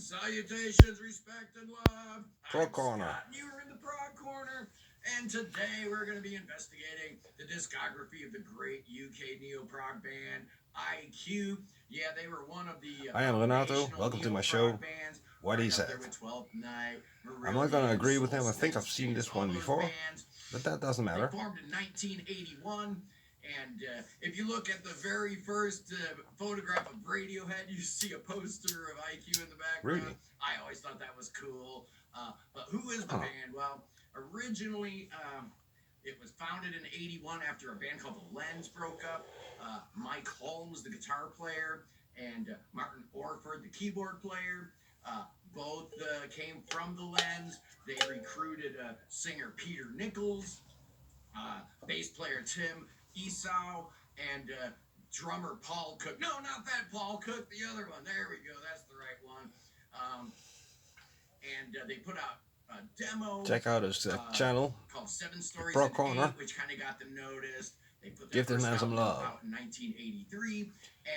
Salutations, respect, and love. Prog I'm Corner. Scott, and you are in the Prog Corner. And today we're going to be investigating the discography of the great UK neo-prog band IQ. Yeah, they were one of the I am Renato. foundational Welcome to my neo-prog show. bands, What he right up said. there with 12th Night, I'm not gonna Marillion, agree with Soul him. I think I've Slitters, seen this all one those before, bands. but that doesn't They matter. formed in 1981. And if you look at the very first photograph of Radiohead, you see a poster of IQ in the background. Really? I always thought that was cool. But who is the band? Well, originally it was founded in 81 after a band called The Lens broke up. Mike Holmes, the guitar player, and Martin Orford, the keyboard player, both came from The Lens. They recruited singer Peter Nichols, bass player Tim Esau, and drummer Paul Cook. No, not that Paul Cook, the other one. There we go. That's the right one. And they put out a demo. Check out his channel called Seven Stories Prog in Corner. 8, which kind of got them noticed. They put Give their this first man some album love. out in 1983,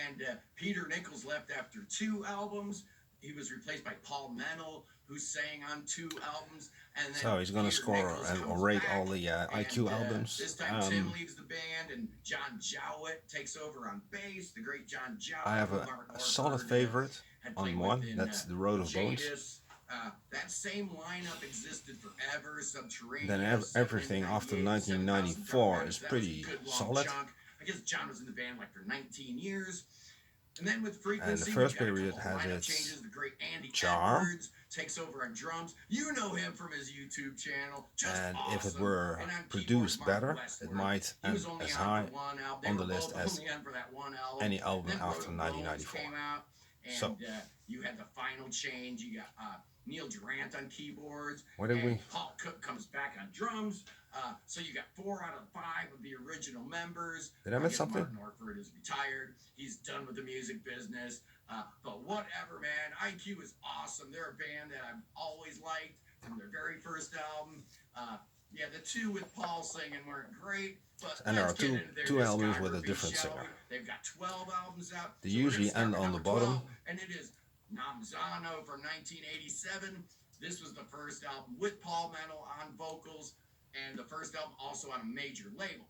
and Peter Nichols left after 2 albums. He was replaced by Paul Menel, who sang on 2 albums. And then So he's gonna Peter score Nichols and comes rate back, all the IQ and, albums. This time Tim leaves the band, and John Jowett takes over on bass. The great John Jowett. I have a solid favorite on one. That's The Road of Bones. That same lineup existed forever. Subterranean. Then everything after 1994 is pretty solid. I guess John was in the band like for 19 years. And then with Frequency, And the first period has lineup its changes. The great Andy charm. Edwards takes over on drums. You know him from his YouTube channel. Just And awesome. if it were And on produced keyboard, better, Mark it Westward. might He end was only as on high for one album. They on were the list both as only on for that one album. any album Then after Road of 1994. Bones came out, and So. You had the final change. You got Neil Durant on keyboards. What did we? Paul Cook comes back on drums. So you got 4 out of 5 of the original members. Did I miss guess something? Martin Orford is retired. He's done with the music business. But whatever, man. IQ is awesome. They're a band that I've always liked from their very first album. Yeah, the 2 with Paul singing weren't great, but And there are let's get two into their albums with a discography, different shall singer. we? They've got 12 albums out. They So we're usually gonna start end with on the number bottom. 12, and it is Namzano from 1987. This was the first album with Paul Menel on vocals, and the first album also on a major label.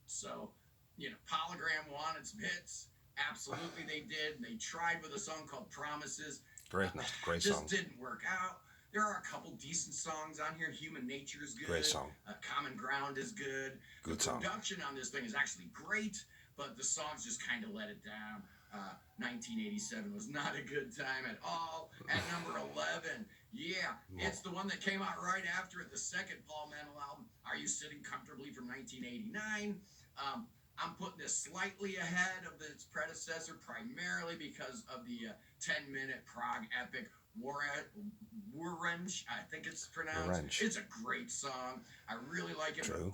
So, Polygram wanted some hits. Absolutely, they did. They tried with a song called Promises. Great Just song. didn't work out. There are a couple decent songs on here. Human Nature is good. Great song. Common Ground is good. Good the song. production on this thing is actually great, but the songs just kind of let it down. 1987 was not a good time at all. At number 11, yeah, it's the one that came out right after it, the second Paul Menel album, Are You Sitting Comfortably from 1989. I'm putting this slightly ahead of its predecessor, primarily because of the 10-minute prog epic Warrench, I think it's pronounced. Warrench. It's a great song. I really like it. True.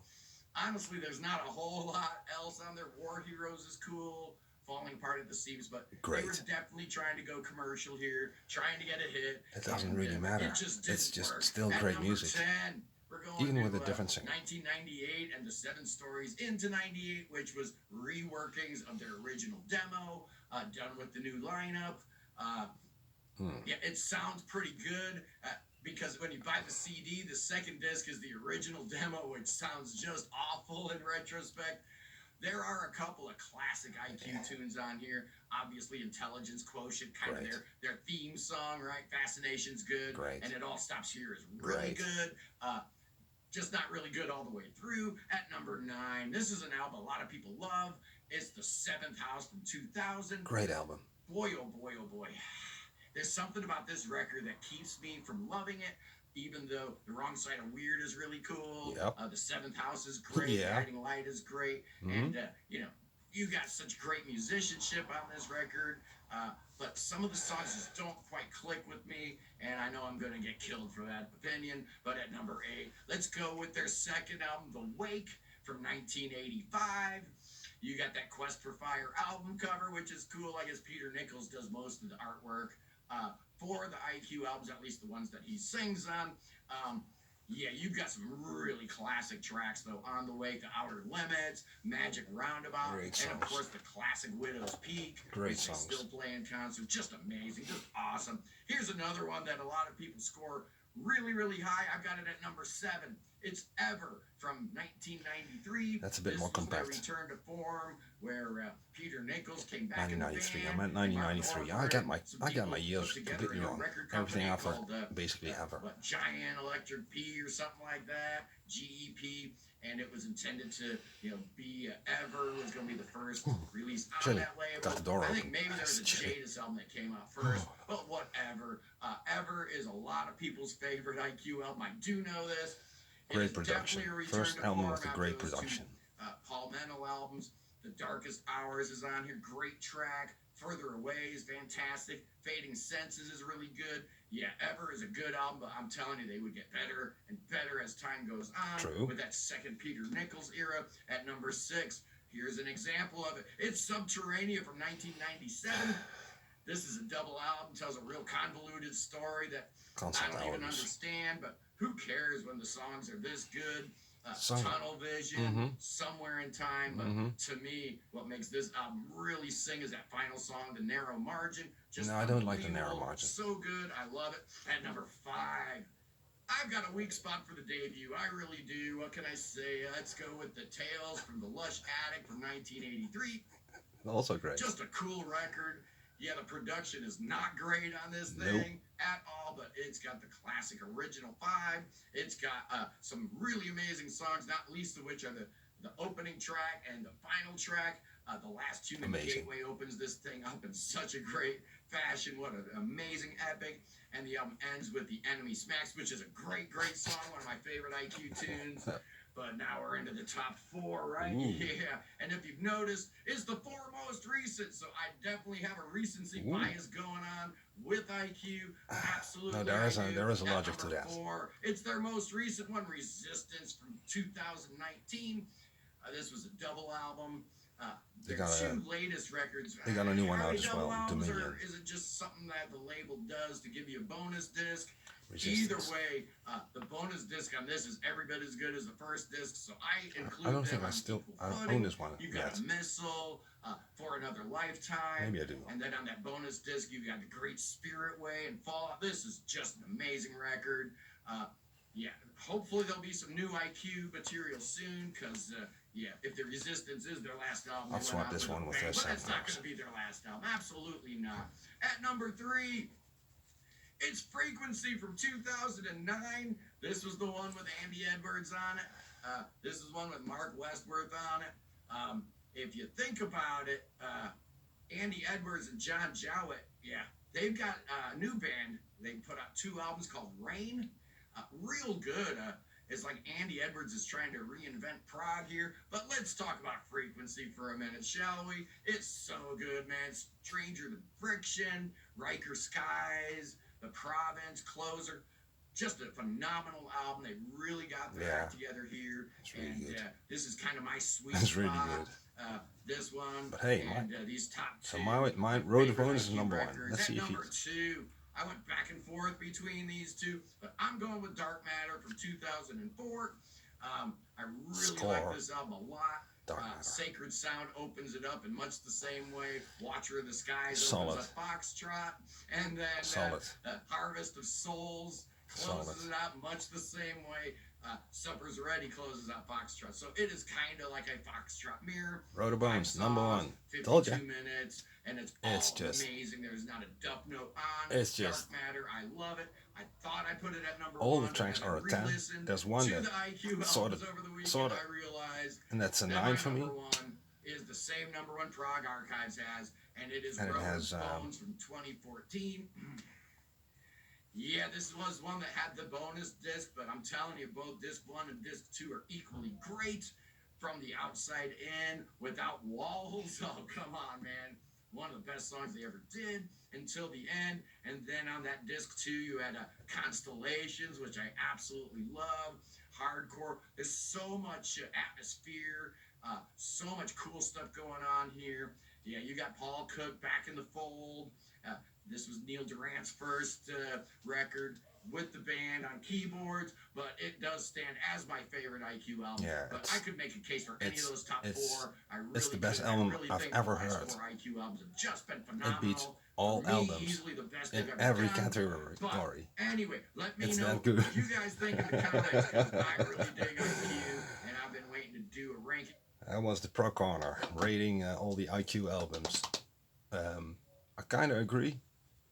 Honestly, there's not a whole lot else on there. War Heroes is cool. Falling Apart at the Seams, but Great. they were definitely trying to go commercial here, trying to get a hit. It doesn't really matter. It just didn't It's just work. still At great number music. 10, we're going Even to, with a different singer. 1998 and the 7 Stories into 98, which was reworkings of their original demo, done with the new lineup. Yeah, it sounds pretty good. Because when you buy the CD, the second disc is the original demo, which sounds just awful in retrospect. There are a couple of classic IQ tunes on here. Obviously, Intelligence Quotient, kind of their theme song, right? Fascination's good. Great. And It All Stops Here is really good. Just not really good all the way through. At number 9, this is an album a lot of people love. It's The Seventh House from 2000. Great album. Boy, oh boy, oh boy. There's something about this record that keeps me from loving it, even though The Wrong Side of Weird is really cool. Yep. The Seventh House is great. Yeah. Guiding Light is great. And, you got such great musicianship on this record. But some of the songs just don't quite click with me, and I know I'm going to get killed for that opinion. But at number 8, let's go with their second album, The Wake, from 1985. You got that Quest for Fire album cover, which is cool. I guess Peter Nichols does most of the artwork for the IQ albums, at least the ones that he sings on. Yeah, you've got some really classic tracks though on the way to Outer Limits, Magic Roundabout, Great and of songs. course the classic Widow's Peak, Great which they songs. still play in concert. Just amazing, just awesome. Here's another one that a lot of people score really, really high. I've got it at number 7. It's Ever from 1993. That's a bit this more was their compact. return to form, where Peter Nichols came back in the 1993. band. I meant 1993. I got my years completely wrong. Everything after basically Ever. What, Giant Electric P or something like that, GEP, and it was intended to, be Ever was going to be the first release on Chilly. that label. Got the door I open. think maybe there was a Chilly. Jadis album that came out first, but whatever. Ever is a lot of people's favorite IQ album. I do know this. Great production. First album with a great production. Paul Mental albums. The Darkest Hours is on here. Great track. Further Away is fantastic. Fading Senses is really good. Yeah, Ever is a good album, but I'm telling you, they would get better and better as time goes on. True. With that second Peter Nichols era at number 6. Here's an example of it. It's Subterranea from 1997. This is a double album. Tells a real convoluted story that I don't even understand, but who cares when the songs are this good? Tunnel Vision, Somewhere in Time. But to me, what makes this album really sing is that final song, The Narrow Margin. No, I don't like The Narrow Margin. So good. I love it. At number 5, I've got a weak spot for the debut. I really do. What can I say? Let's go with The Tales from the Lush Attic from 1983. Also great. Just a cool record. Yeah, the production is not great on this thing at all, but it's got the classic original vibe. It's got some really amazing songs, not least of which are the opening track and the final track. The last 2 minute Gateway opens this thing up in such a great fashion. What an amazing epic. And the album ends with The Enemy Smacks, which is a great, great song, one of my favorite IQ tunes. But now we're into the top 4, right? Ooh. Yeah. And if you've noticed, it's the 4 most recent. So I definitely have a recency bias going on with IQ. Absolutely. No, there is a logic to that. 4, it's their most recent one, Resistance from 2019. This was a double album. Their 2 latest records. They got a new one out as well, Dominion. Dominion. Or is it just something that the label does to give you a bonus disc? Resistance. Either way, the bonus disc on this is every bit as good as the first disc, so I include I don't think them I on own this one You've got yet. a Missile, For Another Lifetime. Maybe I do. And then on that bonus disc, you've got The Great Spirit Way and Fallout. This is just an amazing record. Yeah, hopefully there'll be some new IQ material soon, because, if the Resistance is their last album, I'll swap this one with bang, this. but it's not going to be their last album. Absolutely not. At number 3, it's Frequency from 2009. This was the one with Andy Edwards on it. This is one with Mark Westworth on it. If you think about it, Andy Edwards and John Jowett, they've got a new band. They put out 2 albums called Rain. Real good. It's like Andy Edwards is trying to reinvent prog here. But let's talk about Frequency for a minute, shall we? It's so good, man. Stranger Than Friction, Riker Skies, The Province, Closer. Just a phenomenal album. They really got their act together here. It's really good. This is kind of my sweet It's spot. really good. This one. But hey, these top 2. So my Road to Bonus is number 1. Let's see if you. Number 2. I went back and forth between these 2, but I'm going with Dark Matter from 2004. I really like this album a lot. Sacred Sound opens it up in much the same way Watcher of the Skies opens up Foxtrot. And then Harvest of Souls closes it out much the same way Supper's Ready closes out Foxtrot. So it is kind of like a Foxtrot mirror. Road to Bones, number 1. 52 Told you. minutes, and it's just amazing. There's not a duff note on. It's just Dark Matter. I love it. I thought I put it at number 1. All the tracks are a 10. There's one that sort of, I realized and that's a 9 for me. Number 1 is the same number 1 Prog Archives has, and it is Road to Bones from 2014. Yeah, this was one that had the bonus disc, but I'm telling you, both disc 1 and disc 2 are equally great. From the outside in, without walls. Oh, come on, man. One of the best songs they ever did until the end. And then on that disc 2, you had Constellations, which I absolutely love. Hardcore. There's so much atmosphere, so much cool stuff going on here. Yeah, you got Paul Cook back in the fold. This was Neil Durant's first record. with the band on keyboards, but it does stand as my favorite IQ album. Yeah, but I could make a case for any of those top four. I really it's the best could. album I really I've think ever the last heard. 4 IQ albums have just been It beats phenomenal. all For me, albums easily the best in they've ever every done. category. But anyway, let me It's know that good. what you guys think in the comments, because I really dig IQ, and I've been waiting to do a ranking. That was the Pro Corner, rating all the IQ albums. I kind of agree.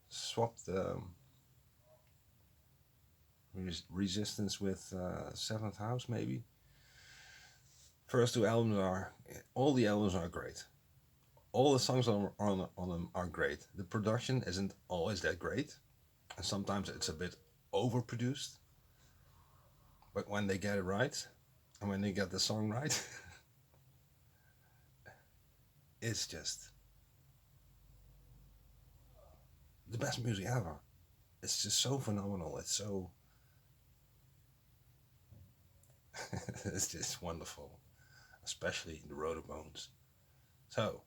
Swapped Resistance with Seventh House, maybe. First two albums all the albums are great. All the songs on them are great. The production isn't always that great, and sometimes it's a bit overproduced. But when they get it right, and when they get the song right, it's just the best music ever. It's just so phenomenal. It's so it's just wonderful, especially the Road of Bones. So,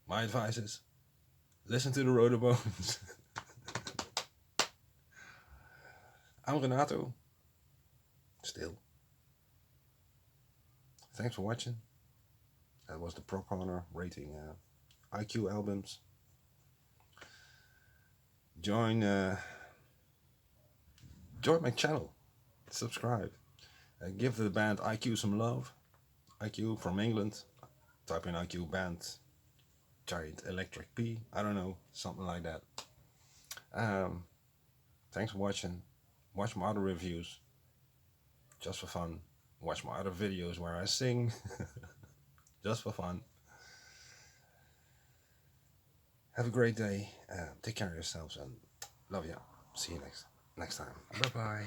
my advice is listen to the Road of Bones. I'm Renato. Still. Thanks for watching. That was the Pro Corner rating IQ albums. Join my channel. Subscribe. Give the band IQ some love. IQ from England. Type in IQ band. Giant Electric P. I don't know. Something like that. Thanks for watching. Watch my other reviews. Just for fun. Watch my other videos where I sing. Just for fun. Have a great day. Take care of yourselves and love you. See you next time. Bye bye.